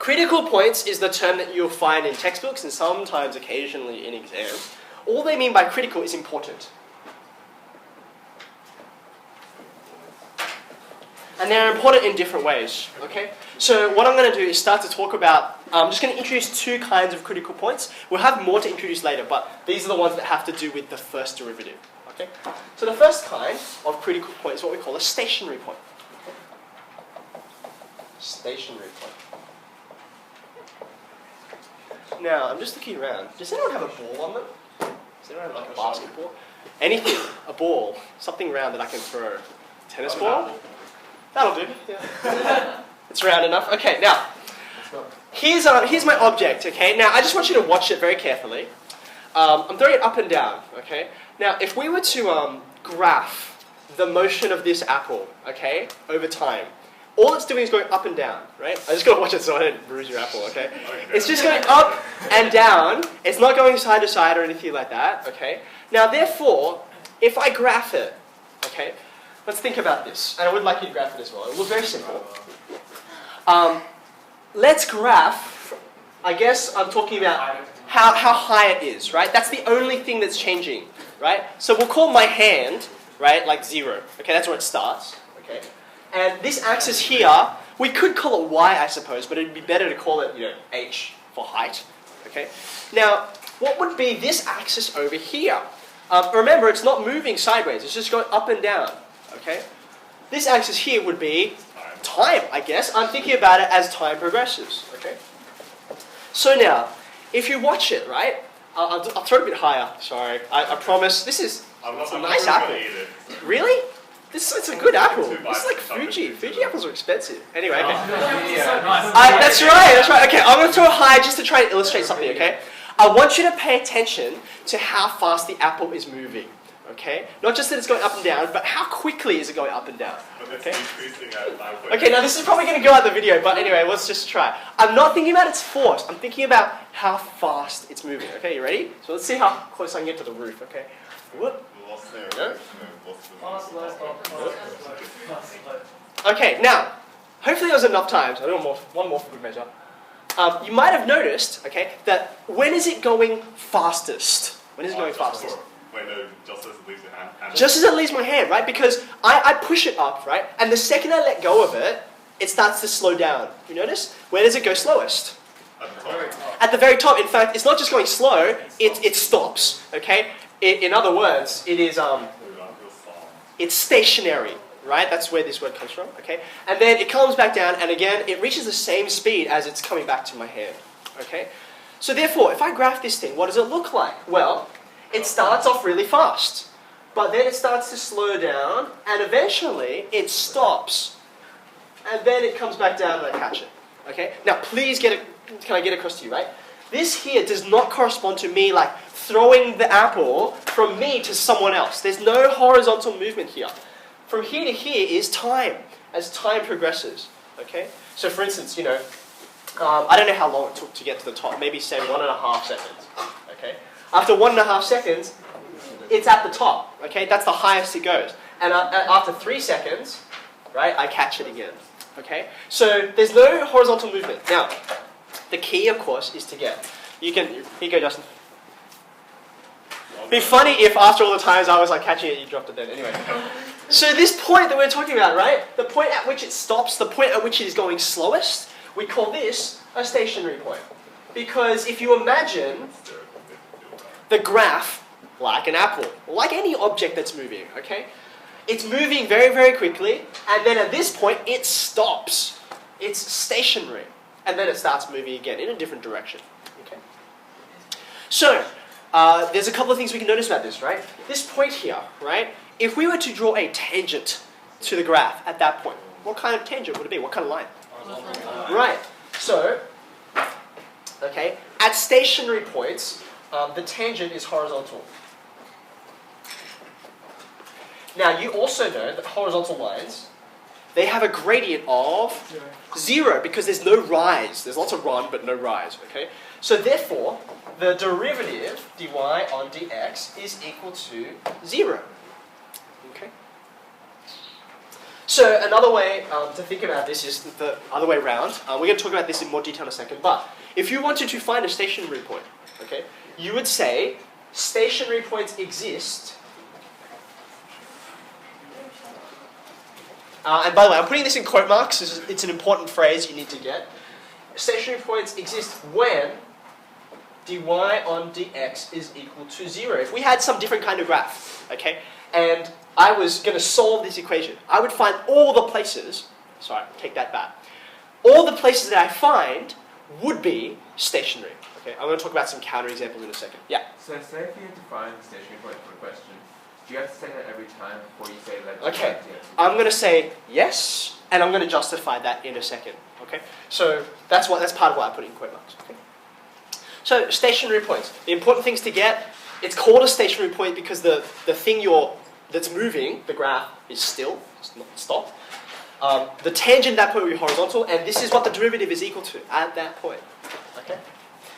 Critical points is the term that you'll find in textbooks and sometimes occasionally in exams. All they mean by critical is important. And they're important in different ways, okay? So what I'm going to do is start to talk about, I'm just going to introduce two kinds of critical points. We'll have more to introduce later, but these are the ones that have to do with the first derivative, okay? So the first kind of critical point is what we call a stationary point. Okay? Stationary point. Now, I'm just looking around. Does anyone have a ball on them? Does anyone have like a basketball? Anything, a ball, something round that I can throw. Tennis ball? That'll do, yeah. It's round enough. Okay, now, here's my object, okay? Now, I just want you to watch it very carefully. I'm throwing it up and down, okay? Now, if we were to graph the motion of this apple, okay, over time, all it's doing is going up and down, right? I just got to watch it so I don't bruise your apple, okay? It's just going up and down. It's not going side to side or anything like that, okay? Now, therefore, if I graph it, okay, let's think about this. And I would like you to graph it as well. It will look very simple. Let's graph, I guess I'm talking about how high it is, right? That's the only thing that's changing, right? So we'll call my hand, right, like 0. Okay, that's where it starts, okay? And this axis here, we could call it y, I suppose, but it'd be better to call it, h for height, okay? Now, what would be this axis over here? Remember, it's not moving sideways. It's just going up and down, okay? This axis here would be time, I guess. I'm thinking about it as time progresses, okay? So now, if you watch it, right? I'll throw it a bit higher, sorry. I promise. This is a nice apple. Really? It's a good apple. This is like Fuji. Fuji apples are expensive. Anyway, okay. That's right. Okay, I'm going to throw it high just to try and illustrate something, okay? I want you to pay attention to how fast the apple is moving, okay? Not just that it's going up and down, but how quickly is it going up and down, okay? Okay, now this is probably going to go out the video, but anyway, let's just try. I'm not thinking about its force. I'm thinking about how fast it's moving, okay? You ready? So let's see how close I can get to the roof, okay? Whoop. There we go. Okay, now, hopefully there was enough time, so one more for good measure. You might have noticed, okay, that when is it going fastest? When is it going fastest? Just as it leaves your hand. Just as it leaves my hand, right? Because I push it up, right? And the second I let go of it, it starts to slow down. You notice? Where does it go slowest? At the very top. In fact, it's not just going slow, it stops, okay? In other words, it's stationary, right? That's where this word comes from, okay? And then it comes back down, and again, it reaches the same speed as it's coming back to my hand, okay? So therefore, if I graph this thing, what does it look like? Well, it starts off really fast, but then it starts to slow down, and eventually it stops, and then it comes back down and I catch it, okay? Now, please can I get across to you, right? This here does not correspond to me like throwing the apple from me to someone else. There's no horizontal movement here. From here to here is time, as time progresses, okay? So for instance, I don't know how long it took to get to the top, maybe say 1.5 seconds, okay? After 1.5 seconds, it's at the top, okay? That's the highest it goes. And after 3 seconds, right, I catch it again, okay? So there's no horizontal movement. Now, the key, of course, is to get. Here you go, Justin. It'd be funny if after all the times I was like catching it, you dropped it then. Anyway. So this point that we're talking about, right? The point at which it stops, the point at which it is going slowest, we call this a stationary point. Because if you imagine the graph like an apple, like any object that's moving, okay? It's moving very, very quickly, and then at this point, it stops. It's stationary. And then it starts moving again in a different direction. Okay. So, there's a couple of things we can notice about this, right? This point here, right? If we were to draw a tangent to the graph at that point, what kind of tangent would it be? What kind of line? Right. So, okay, at stationary points, the tangent is horizontal. Now, you also know that horizontal lines, they have a gradient of 0 because there's no rise. There's lots of run, but no rise, okay? So therefore, the derivative, dy on dx, is equal to 0, okay? So another way to think about this is the other way around. We're going to talk about this in more detail in a second. But if you wanted to find a stationary point, okay, you would say stationary points exist. And by the way, I'm putting this in quote marks. It's an important phrase you need to get. Stationary points exist when dy on dx is equal to 0. If we had some different kind of graph, okay, and I was going to solve this equation, I would find all the places, sorry, take that back, all the places that I find would be stationary. Okay, I'm going to talk about some counterexamples in a second. Yeah? So say if you had to find the stationary point for a question, do you have to say that every time before you say let Okay, I'm going to say yes, and I'm going to justify that in a second. Okay, so that's part of why I put it in quote marks. Okay? So stationary points. The important things to get. It's called a stationary point because the thing that's moving, the graph, is still, it's not stopped. The tangent at that point will be horizontal, and this is what the derivative is equal to at that point. Okay.